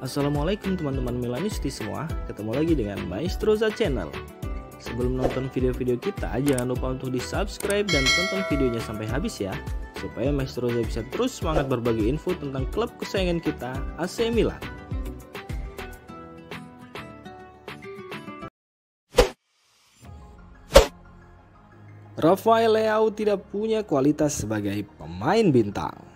Assalamualaikum teman-teman Milanisti semua, ketemu lagi dengan Maestroza Channel. Sebelum nonton video-video kita, jangan lupa untuk di subscribe dan tonton videonya sampai habis ya, supaya Maestroza bisa terus semangat berbagi info tentang klub kesayangan kita, AC Milan. Rafael Leao tidak punya kualitas sebagai pemain bintang.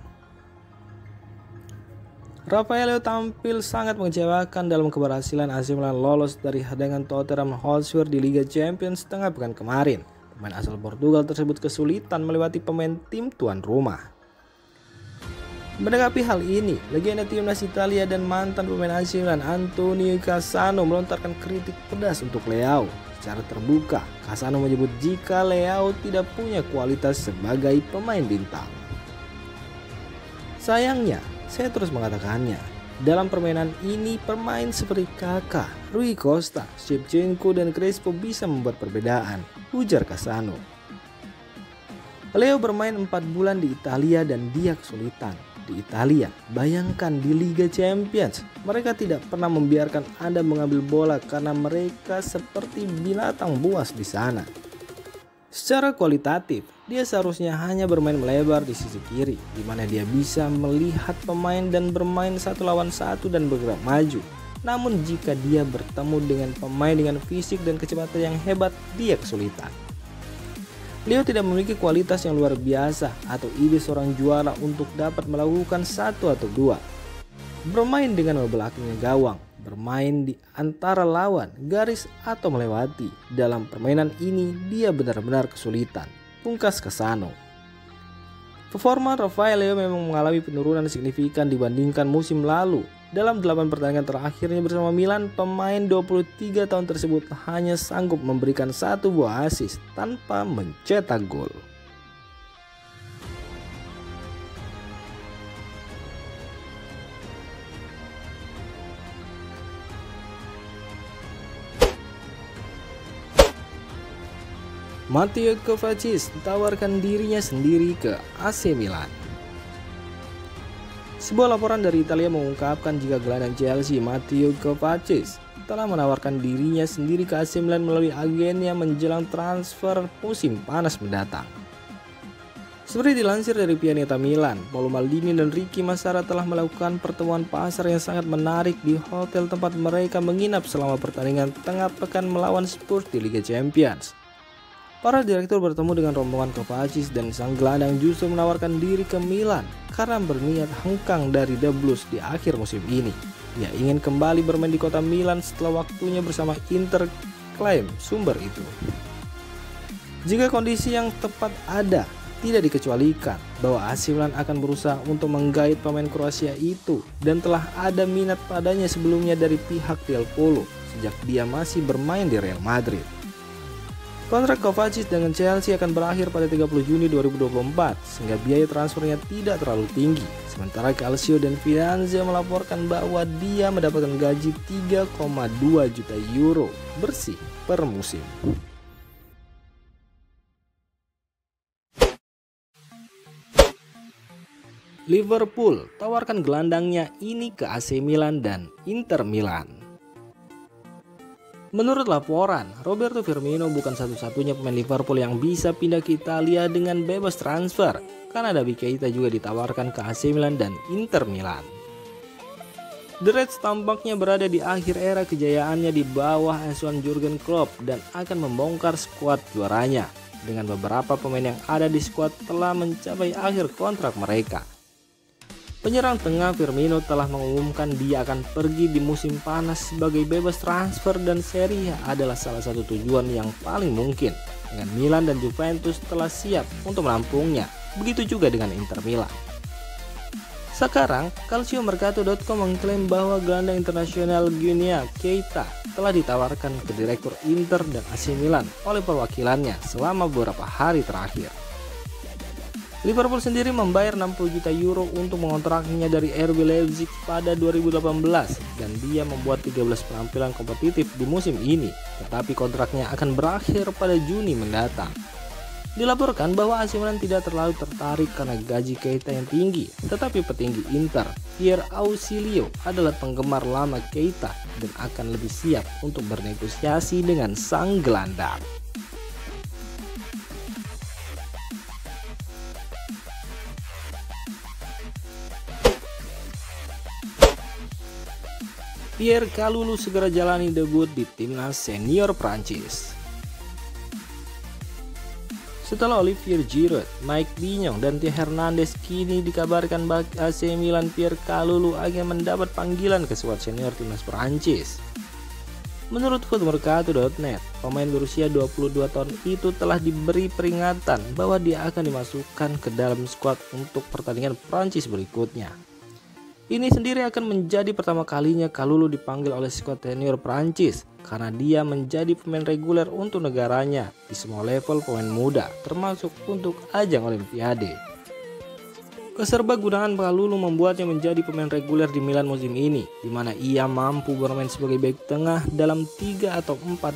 Rafael Leao tampil sangat mengecewakan dalam keberhasilan AC Milan lolos dari hadangan Tottenham Hotspur di Liga Champions setengah pekan kemarin. Pemain asal Portugal tersebut kesulitan melewati pemain tim tuan rumah. Menanggapi hal ini, legenda timnas Italia dan mantan pemain AC Milan Antonio Cassano melontarkan kritik pedas untuk Leao. Secara terbuka, Cassano menyebut jika Leao tidak punya kualitas sebagai pemain bintang. Sayangnya, saya terus mengatakannya, dalam permainan ini pemain seperti Kakak, Rui Costa, Shevchenko dan Crespo bisa membuat perbedaan, ujar Cassano. Leo bermain 4 bulan di Italia dan dia kesulitan. Di Italia, bayangkan di Liga Champions, mereka tidak pernah membiarkan Anda mengambil bola karena mereka seperti binatang buas di sana. Secara kualitatif, dia seharusnya hanya bermain melebar di sisi kiri, di mana dia bisa melihat pemain dan bermain 1 lawan 1 dan bergerak maju. Namun jika dia bertemu dengan pemain dengan fisik dan kecepatan yang hebat, dia kesulitan. Leo tidak memiliki kualitas yang luar biasa atau ide seorang juara untuk dapat melakukan 1 atau 2. Bermain dengan membelakangi gawang, bermain di antara lawan, garis atau melewati. Dalam permainan ini dia benar-benar kesulitan, pungkas Cassano. Performa Rafael Leao memang mengalami penurunan signifikan dibandingkan musim lalu. Dalam 8 pertandingan terakhirnya bersama Milan, pemain 23 tahun tersebut hanya sanggup memberikan 1 buah assist tanpa mencetak gol. Matteo Kovacic ditawarkan dirinya sendiri ke AC Milan. Sebuah laporan dari Italia mengungkapkan jika gelandang Chelsea Matteo Kovacic telah menawarkan dirinya sendiri ke AC Milan melalui agennya menjelang transfer musim panas mendatang. Seperti dilansir dari Pianeta Milan, Paolo Maldini dan Ricky Massara telah melakukan pertemuan pasar yang sangat menarik di hotel tempat mereka menginap selama pertandingan tengah pekan melawan Spurs di Liga Champions. Para direktur bertemu dengan rombongan Kovacic dan sang gelandang justru menawarkan diri ke Milan karena berniat hengkang dari The Blues di akhir musim ini. Dia ingin kembali bermain di kota Milan setelah waktunya bersama Inter, klaim sumber itu. Jika kondisi yang tepat ada, tidak dikecualikan bahwa AC Milan akan berusaha untuk menggait pemain Kroasia itu dan telah ada minat padanya sebelumnya dari pihak Del Polo sejak dia masih bermain di Real Madrid. Kontrak Kovacic dengan Chelsea akan berakhir pada 30 Juni 2024 sehingga biaya transfernya tidak terlalu tinggi. Sementara Calcio dan Finanza melaporkan bahwa dia mendapatkan gaji 3,2 juta euro bersih per musim. Liverpool tawarkan gelandangnya ini ke AC Milan dan Inter Milan. Menurut laporan, Roberto Firmino bukan satu-satunya pemain Liverpool yang bisa pindah ke Italia dengan bebas transfer, karena Naby Keita juga ditawarkan ke AC Milan dan Inter Milan. The Reds tampaknya berada di akhir era kejayaannya di bawah asuhan Jurgen Klopp dan akan membongkar skuad juaranya. Dengan beberapa pemain yang ada di skuad telah mencapai akhir kontrak mereka. Penyerang tengah Firmino telah mengumumkan dia akan pergi di musim panas sebagai bebas transfer dan Serie A adalah salah satu tujuan yang paling mungkin. Dengan Milan dan Juventus telah siap untuk menampungnya, begitu juga dengan Inter Milan. Sekarang, CalcioMercato.com mengklaim bahwa gelandang internasional Guinea Keita telah ditawarkan ke direktur Inter dan AC Milan oleh perwakilannya selama beberapa hari terakhir. Liverpool sendiri membayar 60 juta euro untuk mengontraknya dari RB Leipzig pada 2018 dan dia membuat 13 penampilan kompetitif di musim ini, tetapi kontraknya akan berakhir pada Juni mendatang. Dilaporkan bahwa AC Milan tidak terlalu tertarik karena gaji Keita yang tinggi, tetapi petinggi Inter, Pier Ausilio, adalah penggemar lama Keita dan akan lebih siap untuk bernegosiasi dengan sang gelandang. Pierre Kalulu segera jalani debut di timnas senior Prancis. Setelah Olivier Giroud, Mike Maignan, dan Theo Hernandez, kini dikabarkan bagi AC Milan Pierre Kalulu akan mendapat panggilan ke skuad senior timnas Prancis. Menurut Footmercato.net, pemain berusia 22 tahun itu telah diberi peringatan bahwa dia akan dimasukkan ke dalam skuad untuk pertandingan Prancis berikutnya. Ini sendiri akan menjadi pertama kalinya Kalulu dipanggil oleh skuad senior Prancis karena dia menjadi pemain reguler untuk negaranya di semua level pemain muda, termasuk untuk ajang Olimpiade. Keserbagunaan Kalulu membuatnya menjadi pemain reguler di Milan musim ini, di mana ia mampu bermain sebagai bek tengah dalam 3 atau 4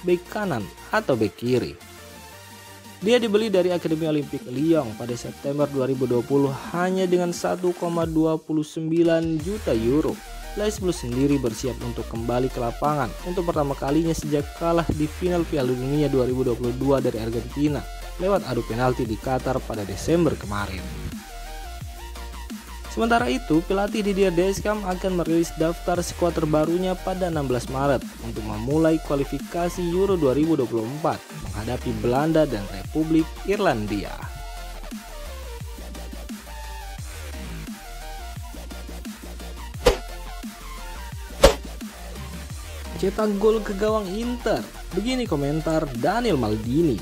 bek kanan atau bek kiri. Dia dibeli dari Akademi Olimpik Lyon pada September 2020 hanya dengan 1,29 juta euro. Les Blues sendiri bersiap untuk kembali ke lapangan untuk pertama kalinya sejak kalah di final Piala Dunia 2022 dari Argentina lewat adu penalti di Qatar pada Desember kemarin. Sementara itu, pelatih Didier Deschamps akan merilis daftar skuad terbarunya pada 16 Maret untuk memulai kualifikasi Euro 2024 menghadapi Belanda dan Republik Irlandia. Cetak gol ke gawang Inter, begini komentar Daniel Maldini.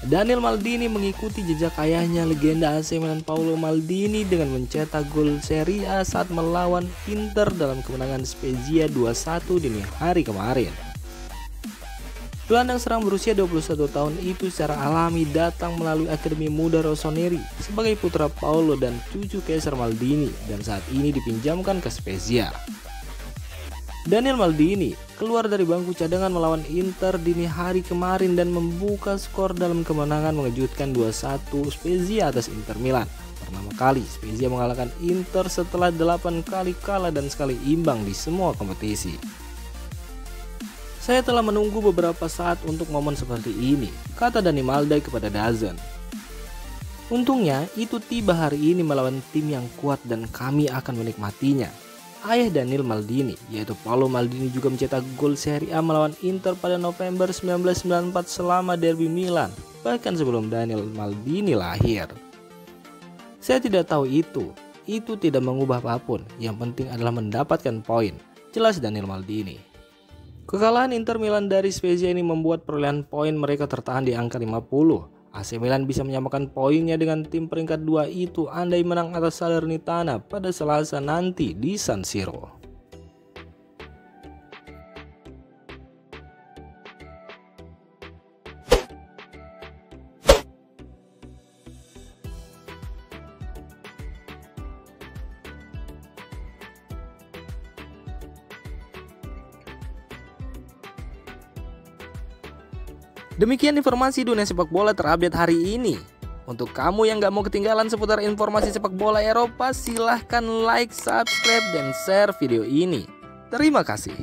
Daniel Maldini mengikuti jejak ayahnya legenda AC Milan Paolo Maldini dengan mencetak gol Serie A saat melawan Inter dalam kemenangan Spezia 2-1 dini hari kemarin. Gelandang serang berusia 21 tahun itu secara alami datang melalui Akademi Muda Rossoneri sebagai putra Paolo dan cucu Kaisar Maldini dan saat ini dipinjamkan ke Spezia. Daniel Maldini keluar dari bangku cadangan melawan Inter dini hari kemarin dan membuka skor dalam kemenangan mengejutkan 2-1 Spezia atas Inter Milan. Pertama kali Spezia mengalahkan Inter setelah 8 kali kalah dan sekali imbang di semua kompetisi. Saya telah menunggu beberapa saat untuk momen seperti ini, kata Dani Maldai kepada DAZN. Untungnya itu tiba hari ini melawan tim yang kuat dan kami akan menikmatinya. Ayah Daniel Maldini, yaitu Paolo Maldini, juga mencetak gol Serie A melawan Inter pada November 1994 selama derby Milan, bahkan sebelum Daniel Maldini lahir. Saya tidak tahu itu tidak mengubah apapun, yang penting adalah mendapatkan poin, jelas Daniel Maldini. Kekalahan Inter Milan dari Spezia ini membuat perolehan poin mereka tertahan di angka 50. AC Milan bisa menyamakan poinnya dengan tim peringkat 2 itu andai menang atas Salernitana pada Selasa nanti di San Siro. Demikian informasi dunia sepak bola terupdate hari ini. Untuk kamu yang gak mau ketinggalan seputar informasi sepak bola Eropa, silahkan like, subscribe, dan share video ini. Terima kasih.